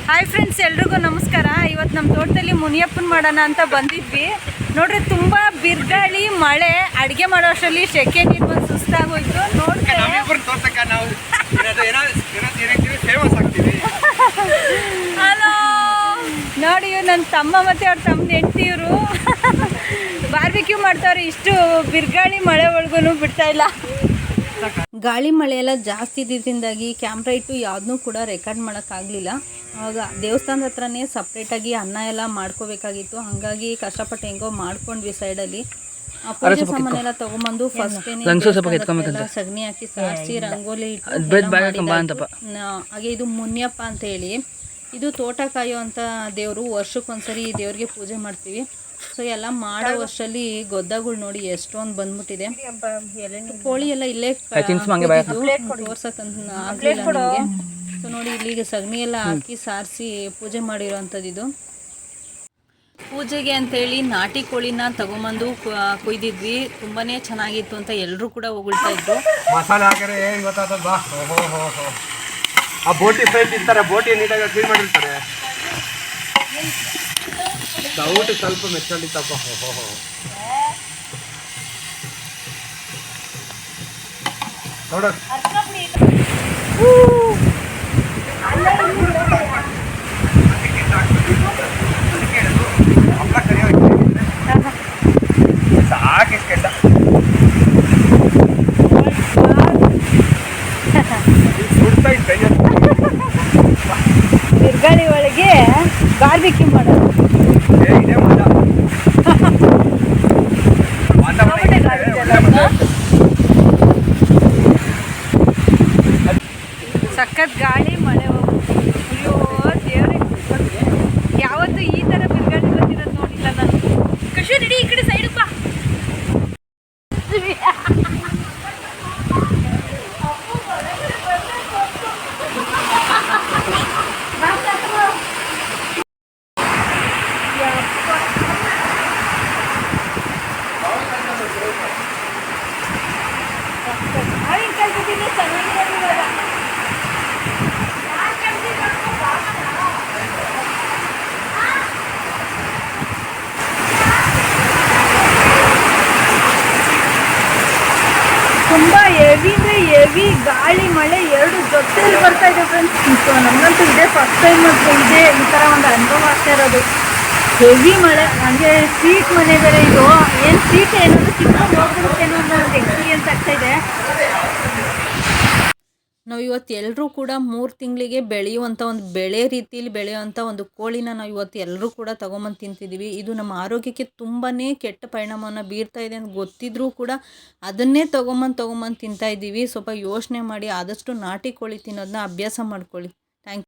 Hi friends, ಎಲ್ರಿಗೂ ನಮಸ್ಕಾರ. ಇವತ್ತು ನಮ್ಮ ತೋಟದಲ್ಲಿ ಮುನಿಯಪ್ಪನ ಮಾಡೋಣ ಅಂತ ಬಂದಿದ್ವಿ. ನೋಡ್ರಿ, ತುಂಬ ಬಿರುಗಾಳಿ ಮಳೆ, ಅಡುಗೆ ಮಾಡೋ ಅಷ್ಟರಲ್ಲಿ ಸೆಕೆ ನೀರು ಬಂದು ಸುಸ್ತಾಗೋಯ್ತು. ಹಲೋ ನೋಡಿ, ನನ್ನ ತಮ್ಮ ಮತ್ತು ಅವ್ರ ತಮ್ಮ ಹೆಂಡ್ತಿಯವರು ಬಾರ್ಬಿಕ್ಯೂ ಮಾಡ್ತಾವ್ರೆ. ಇಷ್ಟು ಬಿರುಗಾಳಿ ಮಳೆ ಒಳಗೂ ಬಿಡ್ತಾ ಇಲ್ಲ. ಗಾಳಿ ಮಳೆ ಎಲ್ಲ ಜಾಸ್ತಿ ಇದ್ದಿದ್ದರಿಂದಾಗಿ ಕ್ಯಾಮ್ರಾ ಇಟ್ಟು ಯಾವುದನ್ನೂ ಕೂಡ ರೆಕಾರ್ಡ್ ಮಾಡೋಕ್ಕಾಗಲಿಲ್ಲ. ಆವಾಗ ದೇವಸ್ಥಾನದ ಹತ್ರನೇ ಸಪ್ರೇಟಾಗಿ ಅನ್ನ ಎಲ್ಲ ಮಾಡ್ಕೋಬೇಕಾಗಿತ್ತು. ಹಾಗಾಗಿ ಕಷ್ಟಪಟ್ಟು ಹೆಂಗೋ ಮಾಡ್ಕೊಂಡ್ವಿ. ಸೈಡಲ್ಲಿ ಪೂಜೆ ಸಾಮಾನೆಲ್ಲ ತೊಗೊಂಬಂದು ಫಸ್ಟೇನೆ ಸಗಣಿ ಹಾಕಿ ಸಾರಿಸಿ ರಂಗೋಲಿ ಇಟ್ಟು ಹಾಗೆ ಇದು ಮುನಿಯಪ್ಪ ಅಂತ ಹೇಳಿ, ಇದು ತೋಟ ಕಾಯೋ ಅಂತ ದೇವರು. ವರ್ಷಕ್ಕೊಂದ್ಸರಿ ಈ ದೇವ್ರಿಗೆ ಪೂಜೆ ಮಾಡ್ತೀವಿ. ಸೊ ಎಲ್ಲ ಮಾಡೋ ವರ್ಷದಲ್ಲಿ ಗೊದ್ದಗಳು ನೋಡಿ ಎಷ್ಟೊಂದು ಬಂದ್ಬಿಟ್ಟಿದೆ. ಕೋಳಿ ಎಲ್ಲ ಇಲ್ಲೇ ತೋರ್ಸಕ್ಕಂತ ಆಗಲಿಲ್ಲ ನಮಗೆ. ಸೊ ನೋಡಿ, ಇಲ್ಲಿಗೆ ಸಗಣಿ ಎಲ್ಲ ಹಾಕಿ ಸಾರಿಸಿ ಪೂಜೆ ಮಾಡಿರೋವಂಥದ್ದು ಇದು. ಪೂಜೆಗೆ ಅಂತೇಳಿ ನಾಟಿ ಕೋಳಿನ ತಗೊಂಬಂದು ಕುಯ್ದಿದ್ವಿ. ತುಂಬಾ ಚೆನ್ನಾಗಿತ್ತು ಅಂತ ಎಲ್ಲರೂ ಕೂಡ ಹೊಗಳ್ತಾ ಇದ್ರು. ಮಸಾಲೆ ಹಾಕಿದ್ರೆ ಗೊತ್ತಾಗ್ತದ. ಆ ಬೋಟಿ ಫ್ರೈ ತಿಂತಾರೆ, ಬೋಟಿ ನೀಟಾಗಿ ಕ್ಲೀನ್ ಮಾಡಿರ್ತಾರೆ. ಸೌಟ್ ಸ್ವಲ್ಪ ಮೆಚ್ಕೊಂಡಿತ್ತಪ್ಪ. ನೋಡ ಸಾಕಿಸ್ಕೊಂಡ ಸುಡ್ತಾ ಇತ್ತು. ಬಿರುಗಾಳಿ ಒಳಗೆ ಬಾರ್ಬಿಕ್ಯೂ ಮಾಡೋದು ಸಖತ್ ಗಾಳಿ ಮಳೆ. ಅಯ್ಯೋ ದೇವ್ರೆ, ಯಾವತ್ತೂ ಈ ಥರ ಬಿರುಗಾಳಿ ಬಂದಿರೋದು ನೋಡಿಲ್ಲ ನಾನು. ಕಶು ನಡಿ, ಈ ಕಡೆ ಸೈಡ್ ಬಾ. ತುಂಬ ಹೆವಿ ಗಾಳಿ ಮಳೆ ಎರಡು ಜೊತೆಲಿ ಬರ್ತಾ ಇದೆ ಫ್ರೆಂಡ್ಸ್. ನಮಗಂತೂ ಇದೇ ಫಸ್ಟ್ ಟೈಮ್ ಇದೆ ಈ ಥರ ಒಂದು ಅನುಭವ ಆಗ್ತಾ ಇರೋದು. ಹೆವಿ ಮಳೆ, ಹಾಗೆ ಸೀಟ್ ಮನೆ ಬೇರೆ ಇದು. ಏನು ಸೀಟ್ ಏನಾದರೂ ಕಿತ್ಕೊಂಡು ಹೋಗ್ಬಿಡುತ್ತೇನೋ ಅನ್ನೋ ಒಂದು ಎಕ್ಸ್ಪೀರಿಯನ್ಸ್ ಆಗ್ತಾ ಇದೆ. ನಾವು ಇವತ್ತು ಎಲ್ಲರೂ ಕೂಡ 3 ತಿಂಗಳಿಗೆ ಬೆಳೆಯುವಂಥ ಒಂದು ಬೆಳೆ ರೀತಿಯಲ್ಲಿ ಬೆಳೆಯುವಂಥ ಒಂದು ಕೋಳಿನ ನಾವು ಇವತ್ತು ಎಲ್ಲರೂ ಕೂಡ ತೊಗೊಂಬಂದು ತಿಂತಿದ್ದೀವಿ. ಇದು ನಮ್ಮ ಆರೋಗ್ಯಕ್ಕೆ ತುಂಬಾ ಕೆಟ್ಟ ಪರಿಣಾಮವನ್ನು ಬೀರ್ತಾ ಇದೆ ಅಂತ ಗೊತ್ತಿದ್ರೂ ಕೂಡ ಅದನ್ನೇ ತೊಗೊಂಬಂದು ತಿಂತಾ ಇದ್ದೀವಿ. ಸ್ವಲ್ಪ ಯೋಚನೆ ಮಾಡಿ ಆದಷ್ಟು ನಾಟಿ ಕೋಳಿ ತಿನ್ನೋದನ್ನ ಅಭ್ಯಾಸ ಮಾಡ್ಕೊಳ್ಳಿ.